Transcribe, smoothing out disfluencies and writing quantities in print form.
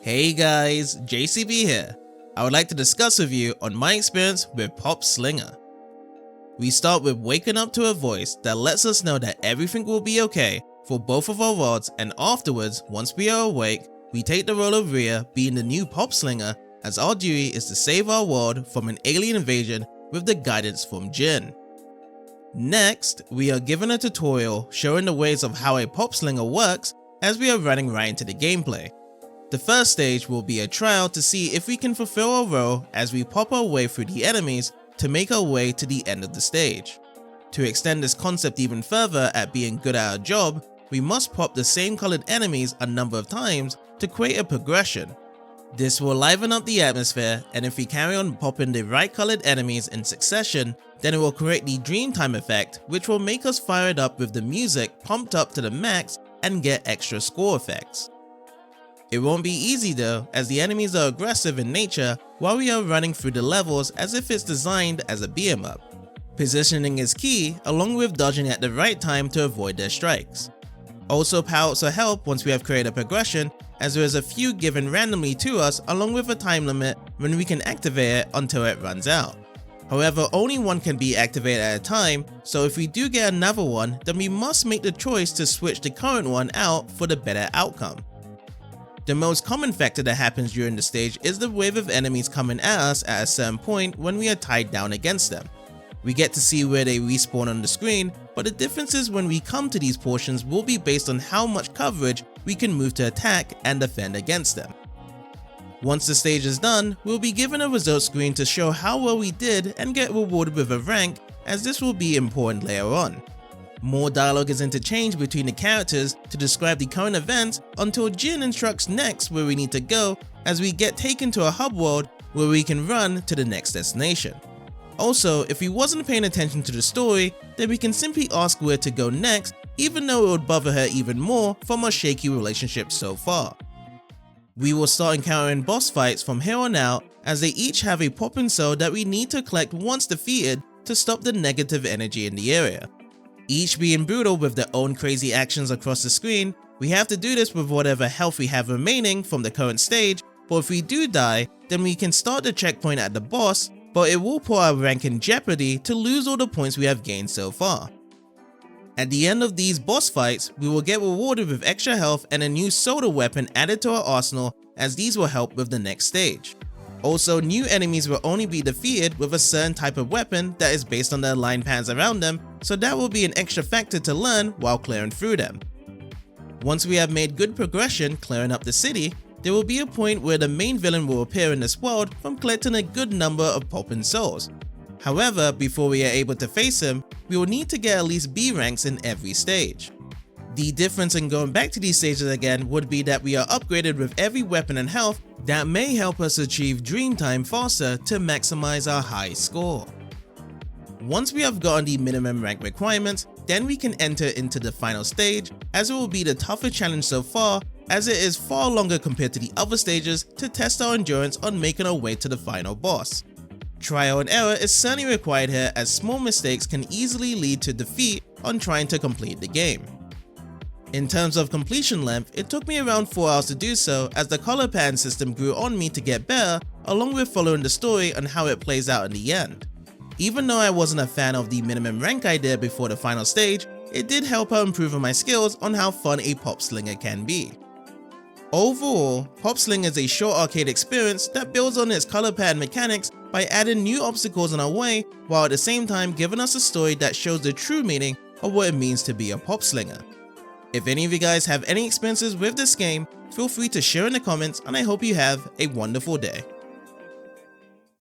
Hey guys, JCB here. I would like to discuss with you on my experience with Popslinger. We start with waking up to a voice that lets us know that everything will be okay for both of our worlds, and afterwards, once we are awake, we take the role of Rhea, being the new Popslinger, as our duty is to save our world from an alien invasion with the guidance from Jin. Next, we are given a tutorial showing the ways of how a Popslinger works as we are running right into the gameplay. The first stage will be a trial to see if we can fulfill our role as we pop our way through the enemies to make our way to the end of the stage. To extend this concept even further at being good at our job, we must pop the same colored enemies a number of times to create a progression. This will liven up the atmosphere, and if we carry on popping the right colored enemies in succession, then it will create the Dreamtime effect, which will make us fire it up with the music pumped up to the max and get extra score effects. It won't be easy though, as the enemies are aggressive in nature while we are running through the levels as if it's designed as a beat 'em up. Positioning is key, along with dodging at the right time to avoid their strikes. Also, power-ups will help once we have created a progression, as there is a few given randomly to us along with a time limit when we can activate it until it runs out. However, only one can be activated at a time, so if we do get another one, then we must make the choice to switch the current one out for the better outcome. The most common factor that happens during the stage is the wave of enemies coming at us at a certain point when we are tied down against them. We get to see where they respawn on the screen, but the differences when we come to these portions will be based on how much coverage we can move to attack and defend against them. Once the stage is done, we'll be given a results screen to show how well we did and get rewarded with a rank, as this will be important later on. More dialogue is interchanged between the characters to describe the current events until Jin instructs next where we need to go, as we get taken to a hub world where we can run to the next destination. Also, if we wasn't paying attention to the story, then we can simply ask where to go next, even though it would bother her even more from our shaky relationship so far. We will start encountering boss fights from here on out, as they each have a popping cell that we need to collect once defeated to stop the negative energy in the area. Each being brutal with their own crazy actions across the screen, we have to do this with whatever health we have remaining from the current stage, but if we do die, then we can start the checkpoint at the boss, but it will put our rank in jeopardy to lose all the points we have gained so far. At the end of these boss fights, we will get rewarded with extra health and a new soda weapon added to our arsenal, as these will help with the next stage. Also, new enemies will only be defeated with a certain type of weapon that is based on the aligned patterns around them, so that will be an extra factor to learn while clearing through them. Once we have made good progression clearing up the city, there will be a point where the main villain will appear in this world from collecting a good number of popping souls. However, before we are able to face him, we will need to get at least B ranks in every stage. The difference in going back to these stages again would be that we are upgraded with every weapon and health that may help us achieve Dreamtime faster to maximize our high score. Once we have gotten the minimum rank requirements, then we can enter into the final stage, as it will be the toughest challenge so far, as it is far longer compared to the other stages to test our endurance on making our way to the final boss. Trial and error is certainly required here, as small mistakes can easily lead to defeat on trying to complete the game. In terms of completion length, it took me around 4 hours to do so, as the color pattern system grew on me to get better, along with following the story on how it plays out in the end. Even though I wasn't a fan of the minimum rank idea before the final stage, it did help out improving my skills on how fun a Popslinger can be. Overall, Popslinger is a short arcade experience that builds on its color pattern mechanics by adding new obstacles on our way, while at the same time giving us a story that shows the true meaning of what it means to be a Popslinger. If any of you guys have any experiences with this game, feel free to share in the comments, and I hope you have a wonderful day.